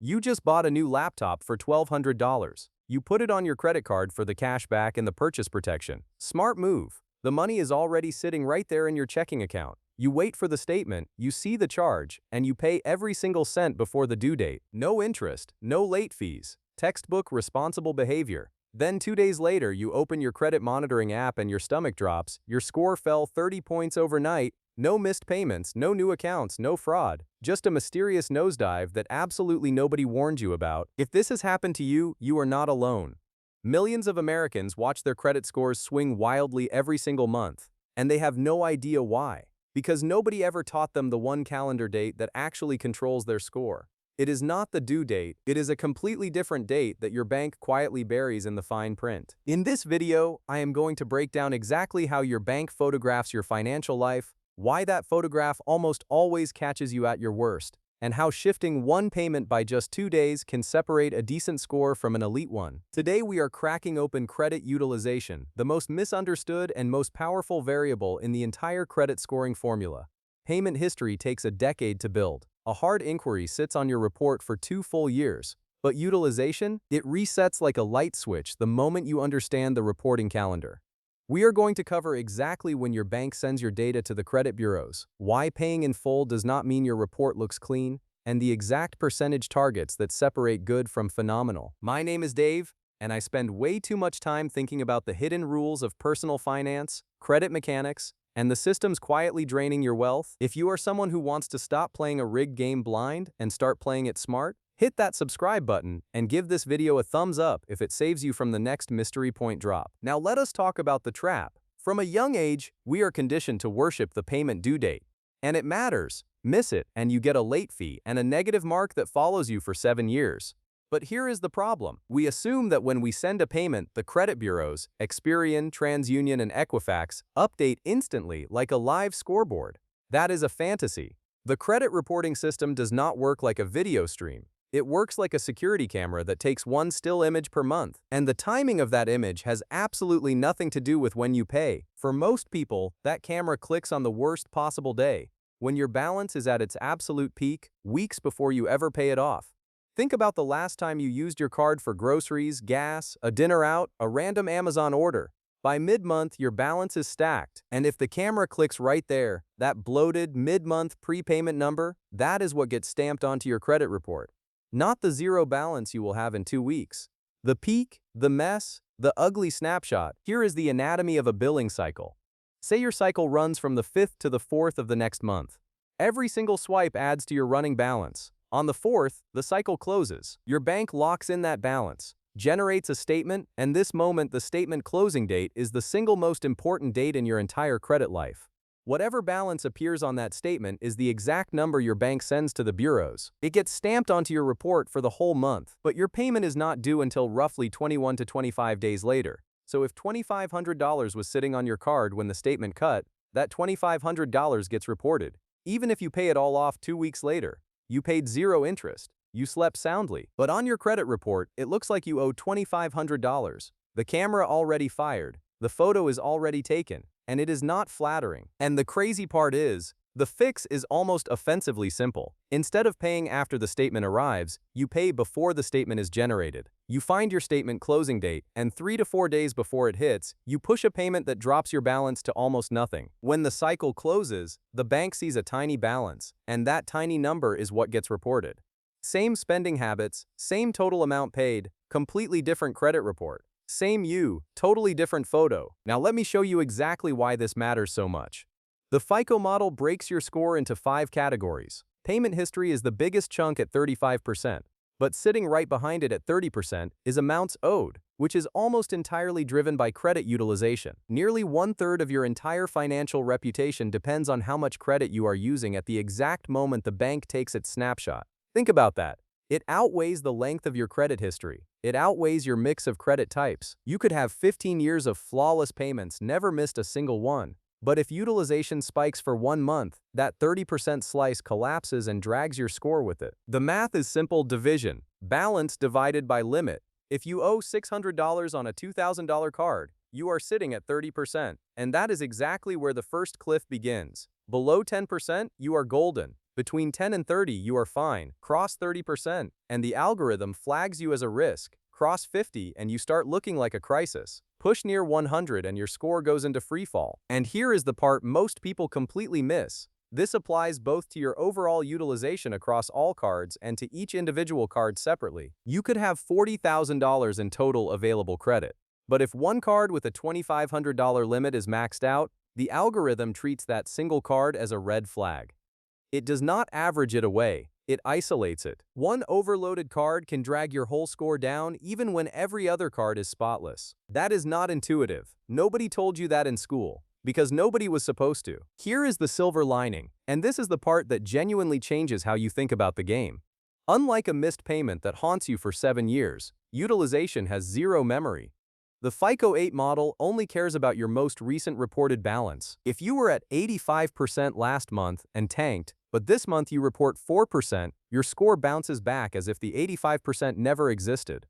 You just bought a new laptop for $1,200. You put it on your credit card for the cash back and the purchase protection. Smart move. The money is already sitting right there in your checking account. You wait for the statement, you see the charge, and you pay every single cent before the due date. No interest, no late fees. Textbook responsible behavior. Then 2 days later, you open your credit monitoring app and your stomach drops. Your score fell 30 points overnight. No missed payments, no new accounts, no fraud. Just a mysterious nosedive that absolutely nobody warned you about. If this has happened to you, you are not alone. Millions of Americans watch their credit scores swing wildly every single month, and they have no idea why. Because nobody ever taught them the one calendar date that actually controls their score. It is not the due date, it is a completely different date that your bank quietly buries in the fine print. In this video, I am going to break down exactly how your bank photographs your financial life, why that photograph almost always catches you at your worst, and how shifting one payment by just 2 days can separate a decent score from an elite one. Today we are cracking open credit utilization, the most misunderstood and most powerful variable in the entire credit scoring formula. Payment history takes a decade to build. A hard inquiry sits on your report for 2 full years. But utilization? It resets like a light switch the moment you understand the reporting calendar. We are going to cover exactly when your bank sends your data to the credit bureaus, why paying in full does not mean your report looks clean, and the exact percentage targets that separate good from phenomenal. My name is Dave, and I spend way too much time thinking about the hidden rules of personal finance, credit mechanics, and the systems quietly draining your wealth. If you are someone who wants to stop playing a rigged game blind and start playing it smart, hit that subscribe button and give this video a thumbs up if it saves you from the next mystery point drop. Now let us talk about the trap. From a young age, we are conditioned to worship the payment due date. And it matters. Miss it and you get a late fee and a negative mark that follows you for 7 years. But here is the problem. We assume that when we send a payment, the credit bureaus, Experian, TransUnion, and Equifax, update instantly like a live scoreboard. That is a fantasy. The credit reporting system does not work like a video stream. It works like a security camera that takes one still image per month, and the timing of that image has absolutely nothing to do with when you pay. For most people, that camera clicks on the worst possible day, when your balance is at its absolute peak, weeks before you ever pay it off. Think about the last time you used your card for groceries, gas, a dinner out, a random Amazon order. By mid-month, your balance is stacked, and if the camera clicks right there, that bloated mid-month prepayment number, that is what gets stamped onto your credit report. Not the zero balance you will have in 2 weeks. The peak, the mess, the ugly snapshot. Here is the anatomy of a billing cycle. Say your cycle runs from the 5th to the 4th of the next month. Every single swipe adds to your running balance. On the 4th, the cycle closes. Your bank locks in that balance, generates a statement, and this moment the statement closing date is the single most important date in your entire credit life. Whatever balance appears on that statement is the exact number your bank sends to the bureaus. It gets stamped onto your report for the whole month, but your payment is not due until roughly 21 to 25 days later. So if $2,500 was sitting on your card when the statement cut, that $2,500 gets reported. Even if you pay it all off 2 weeks later, you paid zero interest. You slept soundly. But on your credit report, it looks like you owe $2,500. The camera already fired. The photo is already taken. And it is not flattering. And the crazy part is, the fix is almost offensively simple. Instead of paying after the statement arrives, you pay before the statement is generated. You find your statement closing date, and 3 to 4 days before it hits, you push a payment that drops your balance to almost nothing. When the cycle closes, the bank sees a tiny balance, and that tiny number is what gets reported. Same spending habits, same total amount paid, completely different credit report. Same you, totally different photo. Now let me show you exactly why this matters so much. The FICO model breaks your score into 5 categories. Payment history is the biggest chunk at 35%, but sitting right behind it at 30% is amounts owed, which is almost entirely driven by credit utilization. Nearly 1/3 of your entire financial reputation depends on how much credit you are using at the exact moment the bank takes its snapshot. Think about that. It outweighs the length of your credit history. It outweighs your mix of credit types. You could have 15 years of flawless payments, never missed a single one. But if utilization spikes for 1 month, that 30% slice collapses and drags your score with it. The math is simple division. Balance divided by limit. If you owe $600 on a $2,000 card, you are sitting at 30%. And that is exactly where the first cliff begins. Below 10%, you are golden. Between 10 and 30, you are fine. Cross 30%, and the algorithm flags you as a risk. Cross 50, and you start looking like a crisis. Push near 100, and your score goes into freefall. And here is the part most people completely miss. This applies both to your overall utilization across all cards and to each individual card separately. You could have $40,000 in total available credit. But if one card with a $2,500 limit is maxed out, the algorithm treats that single card as a red flag. It does not average it away, it isolates it. One overloaded card can drag your whole score down even when every other card is spotless. That is not intuitive. Nobody told you that in school, because nobody was supposed to. Here is the silver lining, and this is the part that genuinely changes how you think about the game. Unlike a missed payment that haunts you for 7 years, utilization has zero memory. The FICO 8 model only cares about your most recent reported balance. If you were at 85% last month and tanked, but this month you report 4%, your score bounces back as if the 85% never existed.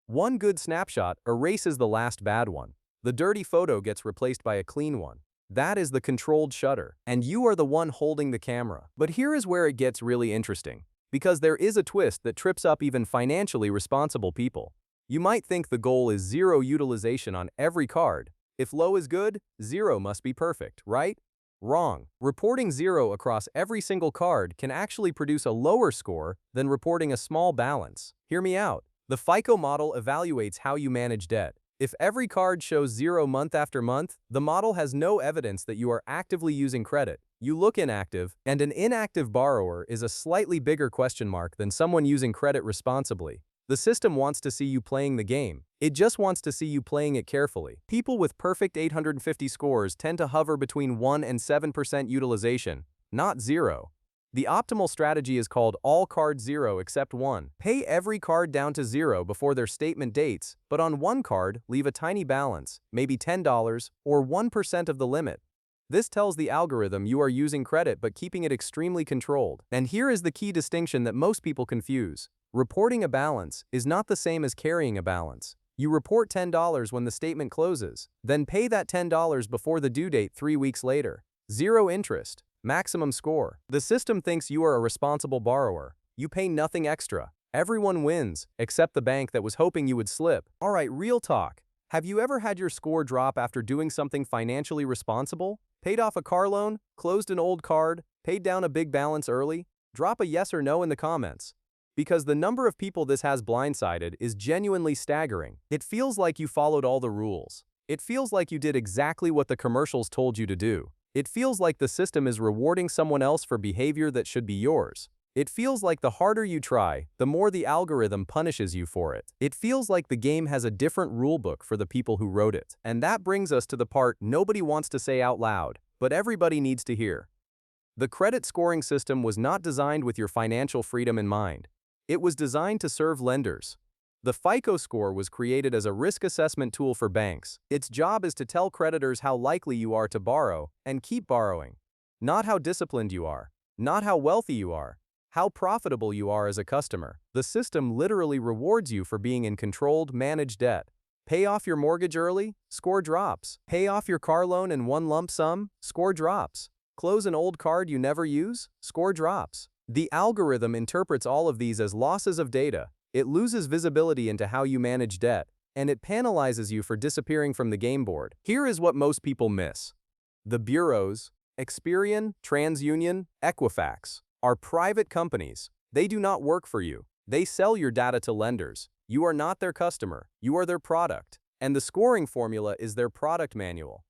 One good snapshot erases the last bad one. The dirty photo gets replaced by a clean one. That is the controlled shutter, and you are the one holding the camera. But here is where it gets really interesting, because there is a twist that trips up even financially responsible people. You might think the goal is zero utilization on every card. If low is good, zero must be perfect, right? Wrong. Reporting zero across every single card can actually produce a lower score than reporting a small balance. Hear me out. The FICO model evaluates how you manage debt. If every card shows zero month after month, the model has no evidence that you are actively using credit. You look inactive, and an inactive borrower is a slightly bigger question mark than someone using credit responsibly. The system wants to see you playing the game. It just wants to see you playing it carefully. People with perfect 850 scores tend to hover between 1 and 7% utilization, not zero. The optimal strategy is called all card zero except one. Pay every card down to zero before their statement dates, but on one card, leave a tiny balance, maybe $10 or 1% of the limit. This tells the algorithm you are using credit but keeping it extremely controlled. And here is the key distinction that most people confuse. Reporting a balance is not the same as carrying a balance. You report $10 when the statement closes, then pay that $10 before the due date 3 weeks later. Zero interest, maximum score. The system thinks you are a responsible borrower. You pay nothing extra. Everyone wins, except the bank that was hoping you would slip. Alright, real talk. Have you ever had your score drop after doing something financially responsible? Paid off a car loan, closed an old card, paid down a big balance early? Drop a yes or no in the comments. Because the number of people this has blindsided is genuinely staggering. It feels like you followed all the rules. It feels like you did exactly what the commercials told you to do. It feels like the system is rewarding someone else for behavior that should be yours. It feels like the harder you try, the more the algorithm punishes you for it. It feels like the game has a different rulebook for the people who wrote it. And that brings us to the part nobody wants to say out loud, but everybody needs to hear. The credit scoring system was not designed with your financial freedom in mind. It was designed to serve lenders. The FICO score was created as a risk assessment tool for banks. Its job is to tell creditors how likely you are to borrow and keep borrowing. Not how disciplined you are, not how wealthy you are, how profitable you are as a customer. The system literally rewards you for being in controlled, managed debt. Pay off your mortgage early? Score drops. Pay off your car loan in one lump sum? Score drops. Close an old card you never use? Score drops. The algorithm interprets all of these as losses of data. It loses visibility into how you manage debt, and it penalizes you for disappearing from the game board. Here is what most people miss. The bureaus, Experian, TransUnion, Equifax, are private companies. They do not work for you. They sell your data to lenders. You are not their customer. You are their product. And the scoring formula is their product manual.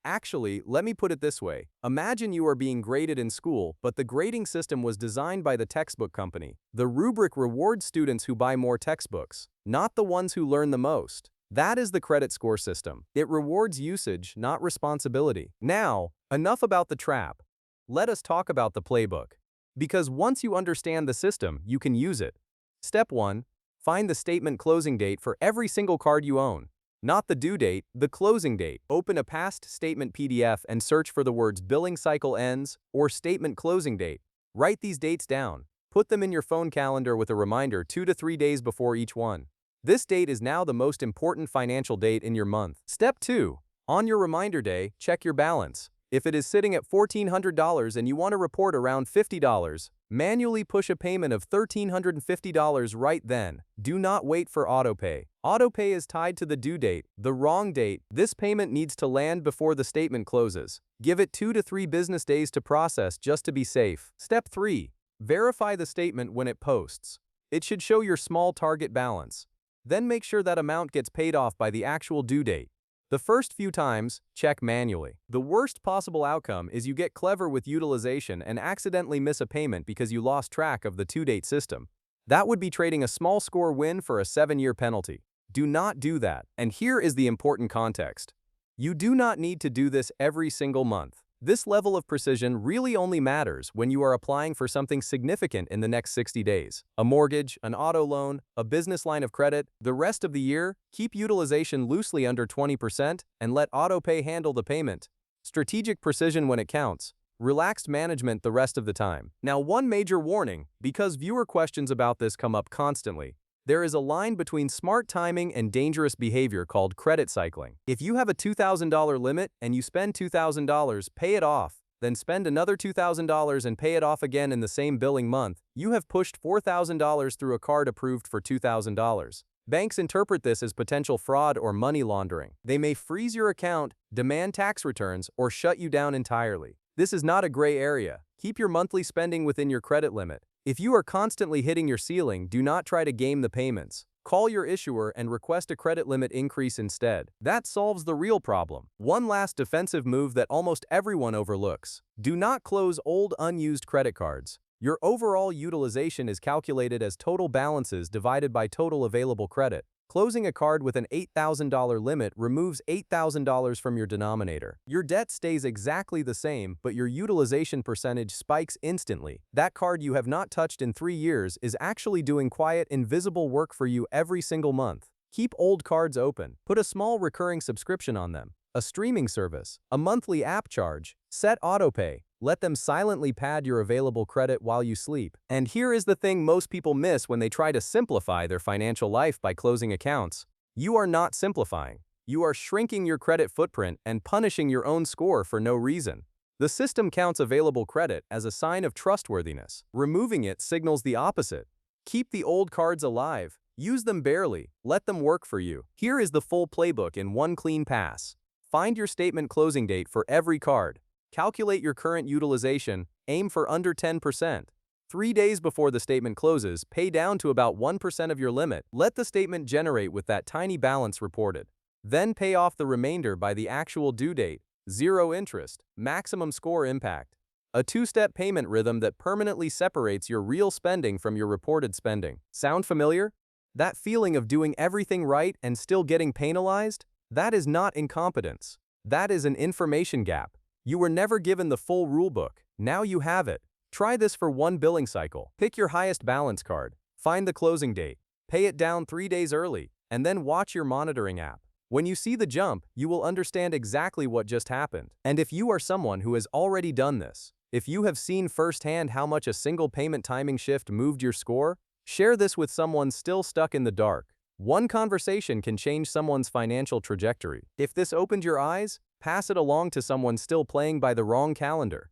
Actually, let me put it this way. Imagine you are being graded in school, but the grading system was designed by the textbook company. The rubric rewards students who buy more textbooks, not the ones who learn the most. That is the credit score system. It rewards usage, not responsibility. Now, enough about the trap. Let us talk about the playbook. Because once you understand the system, you can use it. Step 1. Find the statement closing date for every single card you own. Not the due date, the closing date. Open a past statement PDF and search for the words billing cycle ends or statement closing date. Write these dates down. Put them in your phone calendar with a reminder 2 to 3 days before each one. This date is now the most important financial date in your month. Step 2. On your reminder day, check your balance. If it is sitting at $1,400 and you want to report around $50, manually push a payment of $1,350 right then. Do not wait for autopay. Autopay is tied to the due date, the wrong date. This payment needs to land before the statement closes. Give it 2 to 3 business days to process just to be safe. Step 3. Verify the statement when it posts. It should show your small target balance. Then make sure that amount gets paid off by the actual due date. The first few times, check manually. The worst possible outcome is you get clever with utilization and accidentally miss a payment because you lost track of the due-date system. That would be trading a small score win for a 7-year penalty. Do not do that. And here is the important context. You do not need to do this every single month. This level of precision really only matters when you are applying for something significant in the next 60 days. A mortgage, an auto loan, a business line of credit. The rest of the year, keep utilization loosely under 20% and let autopay handle the payment. Strategic precision when it counts. Relaxed management the rest of the time. Now, one major warning, because viewer questions about this come up constantly. There is a line between smart timing and dangerous behavior called credit cycling. If you have a $2,000 limit and you spend $2,000, pay it off, then spend another $2,000 and pay it off again in the same billing month, you have pushed $4,000 through a card approved for $2,000. Banks interpret this as potential fraud or money laundering. They may freeze your account, demand tax returns, or shut you down entirely. This is not a gray area. Keep your monthly spending within your credit limit. If you are constantly hitting your ceiling, do not try to game the payments. Call your issuer and request a credit limit increase instead. That solves the real problem. One last defensive move that almost everyone overlooks. Do not close old unused credit cards. Your overall utilization is calculated as total balances divided by total available credit. Closing a card with an $8,000 limit removes $8,000 from your denominator. Your debt stays exactly the same, but your utilization percentage spikes instantly. That card you have not touched in 3 years is actually doing quiet, invisible work for you every single month. Keep old cards open. Put a small recurring subscription on them. A streaming service, a monthly app charge, set autopay. Let them silently pad your available credit while you sleep. And here is the thing most people miss when they try to simplify their financial life by closing accounts. You are not simplifying. You are shrinking your credit footprint and punishing your own score for no reason. The system counts available credit as a sign of trustworthiness. Removing it signals the opposite. Keep the old cards alive. Use them barely. Let them work for you. Here is the full playbook in one clean pass. Find your statement closing date for every card. Calculate your current utilization, aim for under 10%. 3 days before the statement closes, pay down to about 1% of your limit. Let the statement generate with that tiny balance reported. Then pay off the remainder by the actual due date. 0 interest, maximum score impact. A 2-step payment rhythm that permanently separates your real spending from your reported spending. Sound familiar? That feeling of doing everything right and still getting penalized? That is not incompetence. That is an information gap. You were never given the full rulebook. Now you have it. Try this for 1 billing cycle. Pick your highest balance card. Find the closing date. Pay it down 3 days early, and then watch your monitoring app. When you see the jump, you will understand exactly what just happened. And if you are someone who has already done this, if you have seen firsthand how much a single payment timing shift moved your score, share this with someone still stuck in the dark. One conversation can change someone's financial trajectory. If this opened your eyes, pass it along to someone still playing by the wrong calendar.